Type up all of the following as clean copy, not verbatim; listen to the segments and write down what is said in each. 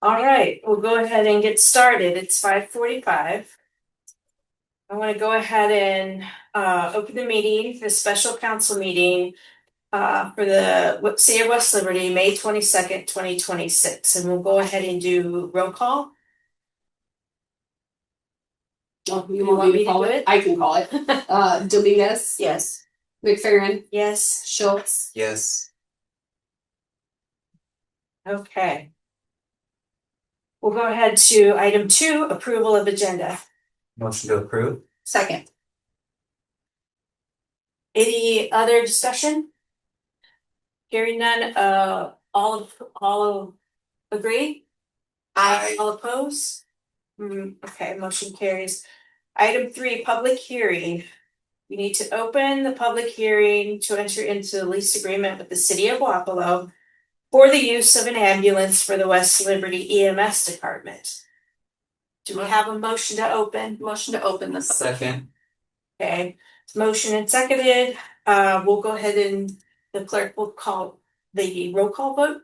All right, we'll go ahead and get started. It's 5:45. I want to go ahead and open the meeting, the special council meeting for the City of West Liberty, May 22nd, 2026. And we'll go ahead and do roll call. Oh, you want me to call it? I can call it. Dominguez. Yes. McFerren. Yes. Shiltz. Yes. Okay. We'll go ahead to item 2, approval of agenda. Motion to approve? Second. Any other discussion? Hearing none, all agree? Aye. All oppose? Okay, motion carries. Item 3, public hearing. We need to open the public hearing to enter into the lease agreement with the city of Wapello for the use of an ambulance for the West Liberty EMS department. Do we have a motion to open? Motion to open the Second. Okay, motion and seconded. We'll go ahead and the clerk will call the roll call vote.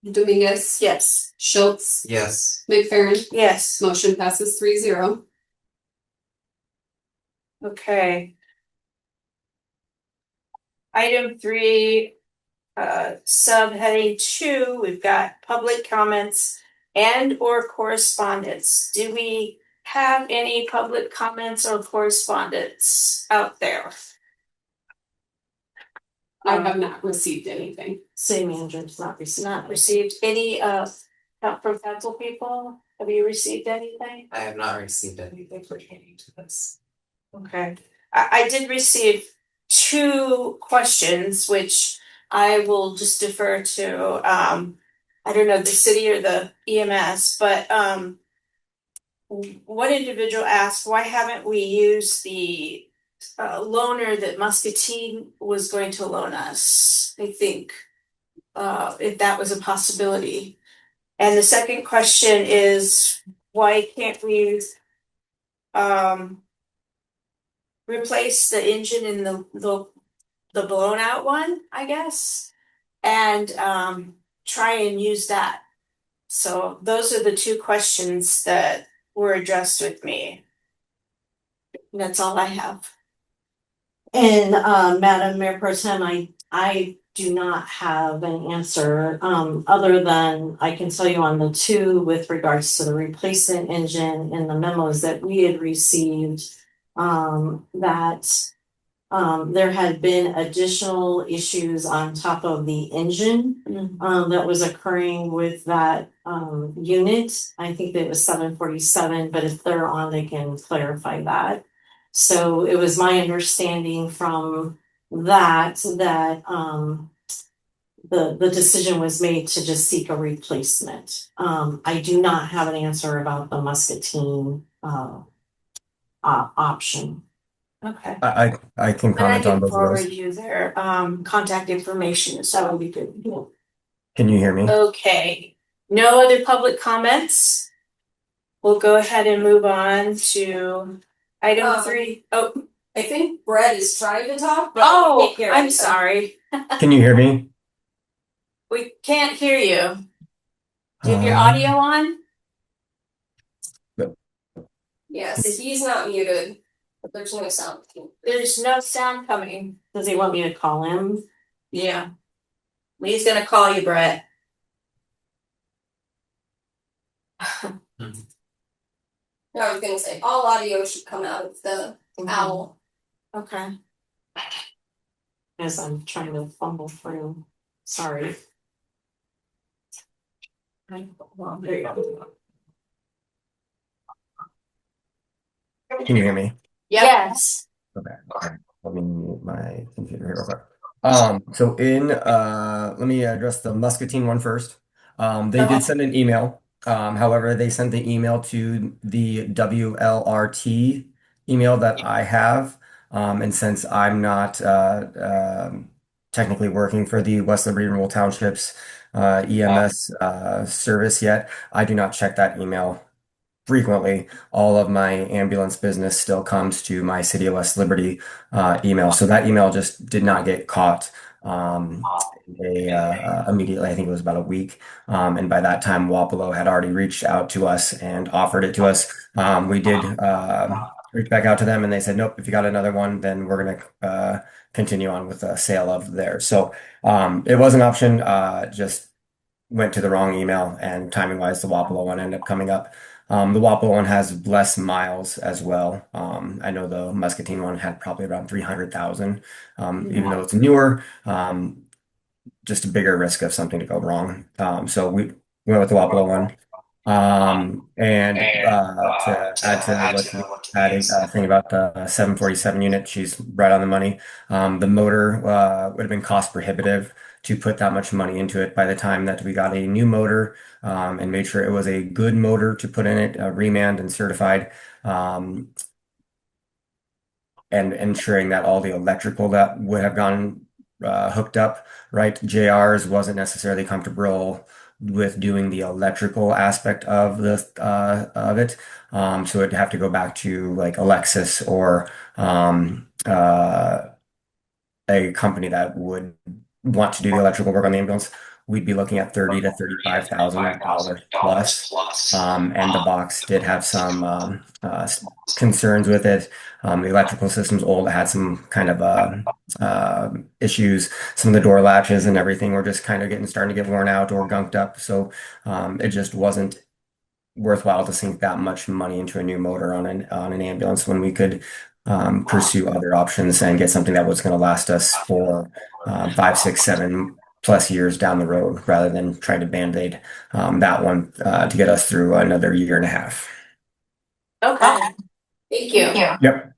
Dominguez. Yes. Shiltz. Yes. McFerren. Yes. Motion passes 3-0. Okay. Item 3, subheading 2, we've got public comments and or correspondence. Do we have any public comments or correspondence out there? I have not received anything. City manager's not received any from council people. Have you received anything? I have not received anything pertaining to this. Okay, I did receive 2 questions, which I will just defer to, I don't know, the city or the EMS, but, one individual asked, why haven't we used the, loaner that Muscatine was going to loan us? I think, if that was a possibility. And the second question is, why can't we, replace the engine in the blown out one, I guess, and try and use that. So those are the 2 questions that were addressed with me. And that's all I have. And Madam Mayor ProTem, I do not have an answer other than I can tell you on the 2 with regards to the replacement engine and the memos that we had received, that there had been additional issues on top of the engine that was occurring with that unit. I think that it was 747, but if they're on, they can clarify that. So it was my understanding from that the decision was made to just seek a replacement. I do not have an answer about the Muscatine option. Okay. I can Then I comment on can both of forward those. you their contact information, so that would be good. Can you hear me? Okay, no other public comments. We'll go ahead and move on to item 3. Oh, I think Brett is trying to talk, but I'm sorry. Can you hear me? We can't hear you. Do you have your audio on? Yes, he's not muted. But there's no sound. There's no sound coming. Does he want me to call him? Yeah. Lee's gonna call you, Brett. No, I was gonna say all audio should come out of the owl. Okay. As I'm trying to fumble through. Sorry. Well, there you go. Can you hear me? Yes. Okay. Let me mute my computer here real quick. So let me address the Muscatine one first. They did send an email. However, they sent the email to the WLRT email that I have. And since I'm not technically working for the West Liberty Rural Townships EMS service yet, I do not check that email frequently, all of my ambulance business still comes to my City of West Liberty email. So that email just did not get caught immediately. I think it was about a week. And by that time, Wapello had already reached out to us and offered it to us. We did reach back out to them, and they said, nope, if you got another one, then we're going to continue on with the sale of theirs. So it was an option, just went to the wrong email, and timing wise, the Wapello one ended up coming up. The Wapello one has less miles as well. I know the Muscatine one had probably around 300,000, even though it's newer, just a bigger risk of something to go wrong. So we went with the Wapello one. And to add to what you added, thing about the 747 unit, she's right on the money. The motor would have been cost prohibitive to put that much money into it. By the time that we got a new motor and made sure it was a good motor to put in it, remanned and certified, and ensuring that all the electrical that would have gone hooked up, right? JR's wasn't necessarily comfortable with doing the electrical aspect of it. So it'd have to go back to like Alexis or a company that would want to do the electrical work on the ambulance. We'd be looking at $30,000 to $35,000 plus. And the box did have some concerns with it. The electrical system's old. It had some kind of issues. Some of the door latches and everything were just kind of starting to get worn out or gunked up. So it just wasn't worthwhile to sink that much money into a new motor on an ambulance when we could pursue other options and get something that was going to last us for 5, 6, 7+ years down the road, rather than trying to band-aid that one to get us through another year and a half. Okay, Thank you. Yep.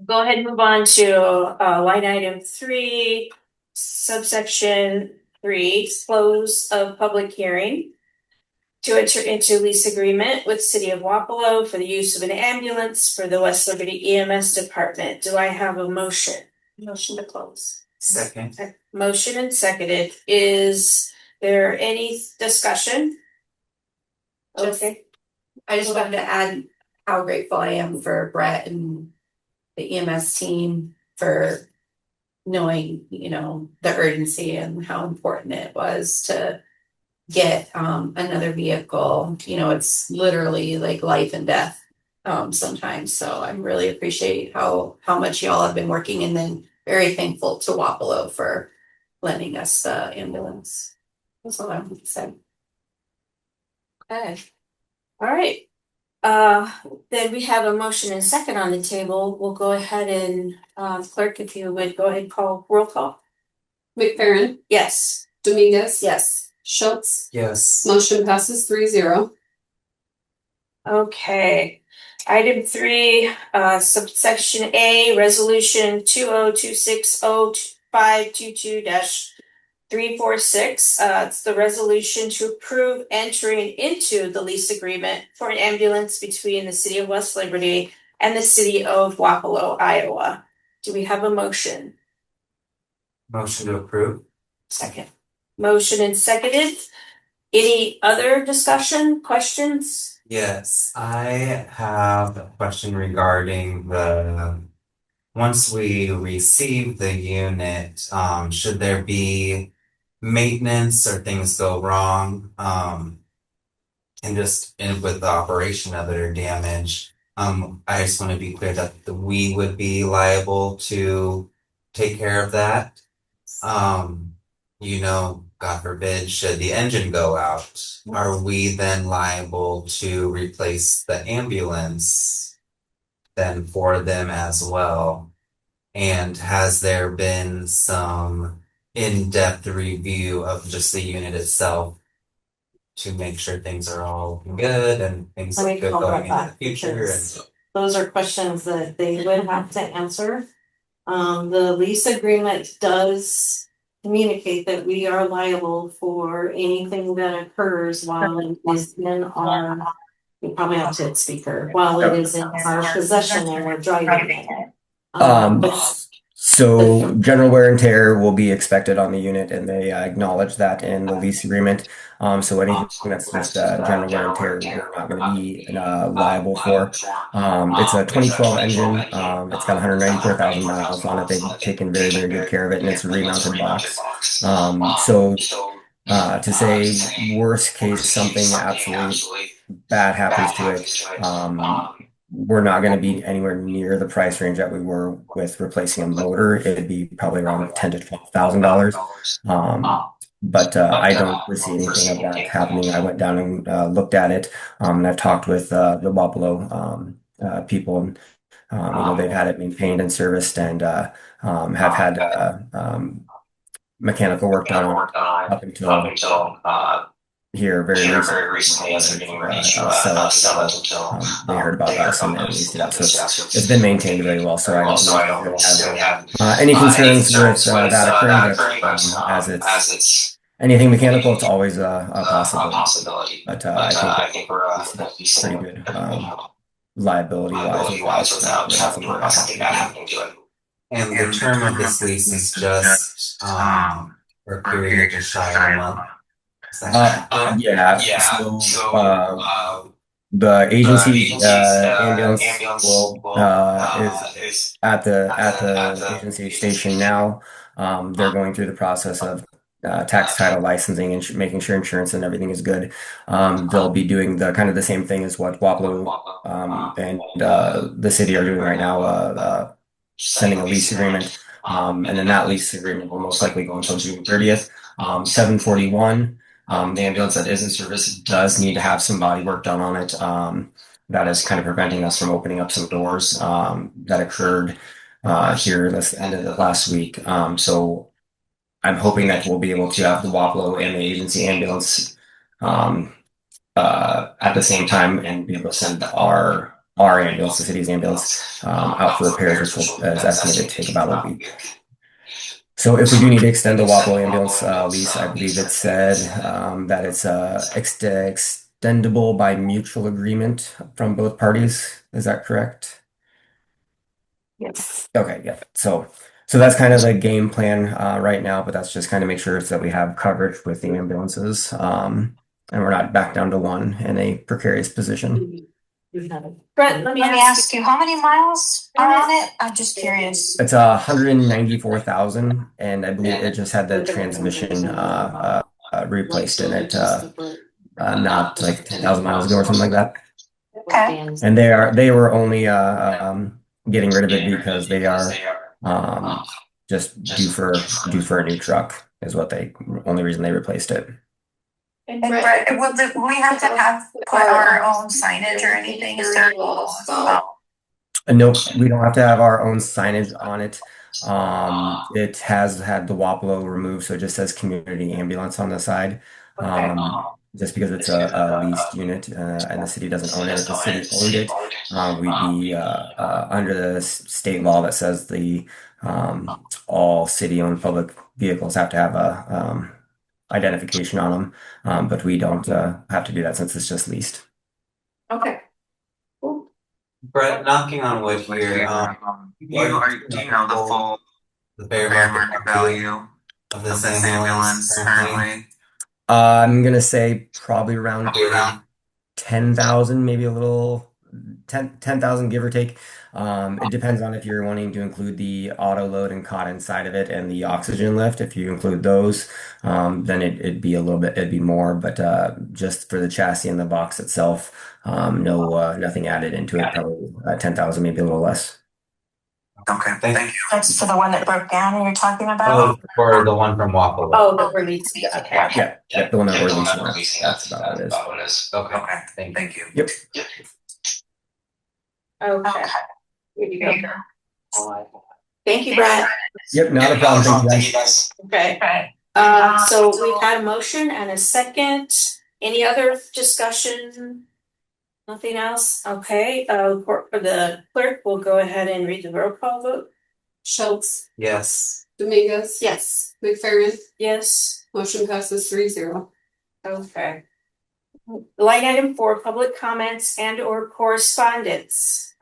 go ahead and move on to line item 3, subsection 3, close of public hearing to enter into lease agreement with City of Wapello for the use of an ambulance for the West Liberty EMS department. Do I have a motion? Motion to close. Second. Motion and seconded. Is there any discussion? Okay. I just wanted to add how grateful I am for Brett and the EMS team for knowing, the urgency and how important it was to get another vehicle. It's literally like life and death sometimes. So I really appreciate how much y'all have been working, and then very thankful to Wapello for lending us the ambulance. That's all I want to say. Okay. All right. Then we have a motion and second on the table. We'll go ahead and Clerk, if you would go ahead and call roll call. McFerren, Yes. Dominguez. Yes. Shiltz. Yes. Motion passes 3-0. Okay. Item 3, subsection A, resolution 20260522-346. It's the resolution to approve entering into the lease agreement for an ambulance between the City of West Liberty and the City of Wapello, Iowa. Do we have a motion? Motion to approve. Second. Motion and seconded. Any other discussion, questions? Yes, I have a question regarding once we receive the unit, should there be maintenance or things go wrong? And just with the operation of it or damage, I just want to be clear that we would be liable to take care of that. God forbid, should the engine go out, are we then liable to replace the ambulance then for them as well? And has there been some in-depth review of just the unit itself to make sure things are all good and things Let me look good call going that into the back, future? because And those are questions that they would have to answer. The lease agreement does communicate that we are liable for anything that occurs while it is in our, we probably have to hit speaker, while it is in our possession and we're driving it. But So general wear and tear will be expected on the unit, and they acknowledge that in the lease agreement. So anything that's just general wear and tear, we're not going to be liable for. It's a 2012 engine. It's got 194,000 miles on it. They've taken very, very good care of it, and it's a remounted box. To say worst case, something absolutely bad happens to it, we're not going to be anywhere near the price range that we were with replacing a motor. It'd be probably around $10,000 to $12,000. But I don't foresee anything of that happening. I went down and looked at it, and I've talked with the Wapello people. And, they've had it maintained and serviced, and have had mechanical work done on it up until here very recently as they're getting ready to sell it. So they heard about us and leased it out. So it's been maintained very well. So I don't really have any concerns with that occurring. But as it's anything mechanical, it's always a possibility. But I think we're pretty good liability wise without something bad happening to it. And the term of this lease is just for a period just shy of a month. Yeah. So the agency ambulance is at the agency station now. They're going through the process of tax title licensing and making sure insurance and everything is good. They'll be doing the kind of the same thing as what Wapello and the city are doing right now, sending a lease agreement. And then that lease agreement will most likely go until June 30th. 741. The ambulance that is in service does need to have some body work done on it. That is kind of preventing us from opening up some doors that occurred here this end of the last week. So I'm hoping that we'll be able to have the Wapello and the agency ambulance at the same time and be able to send our ambulance, the city's ambulance, out for repairs, which is estimated to take about a week. So if we do need to extend the Wapello ambulance lease, I believe it said that it's extendable by mutual agreement from both parties. Is that correct? Yes. Okay, yeah. So that's kind of the game plan right now, but that's just kind of make sure that we have coverage with the ambulances, and we're not back down to one in a precarious position. Brett, let me ask you, how many miles are on it? I'm just curious. It's 194,000, and I believe it just had the transmission replaced in it not like 10,000 miles ago or something like that. Okay. And they were only getting rid of it because they are just due for a new truck is what only reason they replaced it. And Brett, will we have to put our own signage or anything? Is there? Nope, we don't have to have our own signage on it. It has had the Wapello removed, so it just says community ambulance on the side. Just because it's a leased unit and the city doesn't own it. If the city owned it, we'd be under the state law that says the all city-owned public vehicles have to have a identification on them, but we don't have to do that since it's just leased. Okay. Brett, knocking on wood here. Do you know the fair market value of this ambulance currently? I'm gonna say probably around 10,000, maybe a little 10,000 give or take. It depends on if you're wanting to include the auto load and cot inside of it and the oxygen lift. If you include those, then it'd be it'd be more, but just for the chassis and the box itself, nothing added into it, probably 10,000, maybe a little less. Okay, thank you. That's for the one that broke down and you're talking about? Oh, for the one from Wapello. Oh, the release. Okay. Yeah, the one that we're leasing. That's about what it is. Okay, thank you. Yep. Okay. Here you go. Thank you, Brett. Yep, not a problem. Thank you guys. Okay. So we've had a motion and a second. Any other discussion? Nothing else? Okay, for the clerk, we'll go ahead and read the roll call vote. Shiltz, Yes. Dominguez, Yes. McFerren, Yes. motion passes 3-0. Okay. Line item 4, public comments and or correspondence.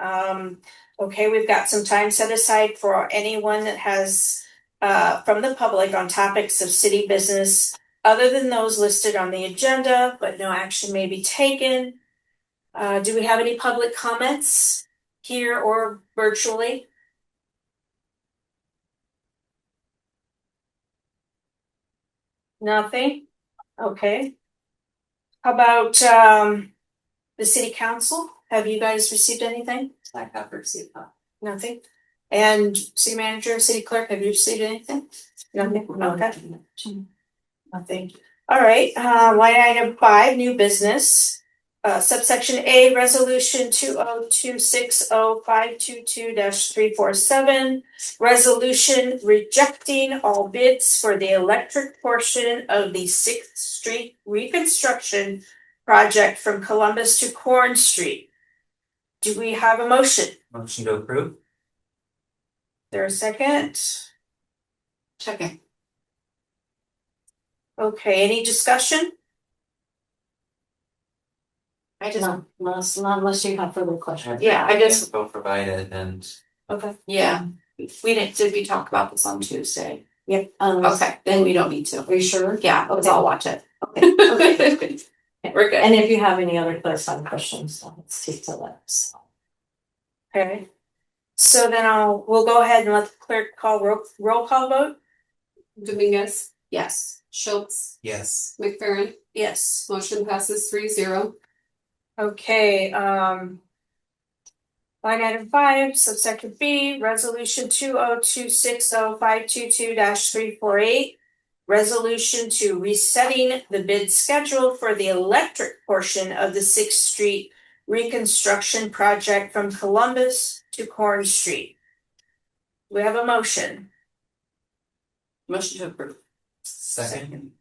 Okay, we've got some time set aside for anyone that has from the public on topics of city business other than those listed on the agenda, but no action may be taken. Do we have any public comments here or virtually? Nothing? Okay. How about the city council? Have you guys received anything? I have received that. Nothing? And city manager, city clerk, have you received anything? Nothing? Okay. Nothing. All right, line item 5, new business. Subsection A, resolution 202605222-347. Resolution rejecting all bids for the electric portion of the 6th Street reconstruction project from Columbus to Corn Street. Do we have a motion? Motion to approve? There a second? Second. Okay, any discussion? I just, Not unless you have further questions. Yeah, I just- Info provided and Okay. yeah, did we talk about this on Tuesday? Yep. Okay, then we don't need to. Are you sure? Yeah, I'll watch it. Okay. We're good. And if you have any other clarifying questions, let's see to that. So. Okay. So then we'll go ahead and let the clerk call roll call vote. Dominguez, Yes. Shiltz, yes. McFerren, Yes. motion passes 3-0. Okay, line item 5, subsection B, resolution 202605222-348. Resolution to resetting the bid schedule for the electric portion of the 6th Street reconstruction project from Columbus to Corn Street. We have a motion. Motion to approve. Second?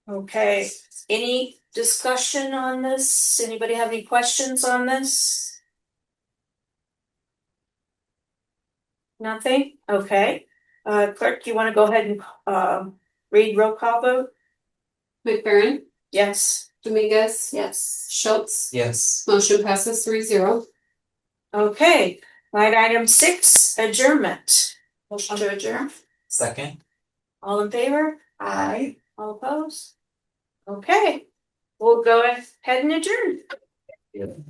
Okay, any discussion on this? Anybody have any questions on this? Nothing? Okay. Clerk, you wanna go ahead and read roll call vote? McFerren, Yes. Dominguez, Yes. Shiltz, Yes. motion passes 3-0. Okay, line item 6, adjournment. Motion to adjourn. Second? All in favor? Aye. All opposed? Okay, we'll go ahead and adjourn.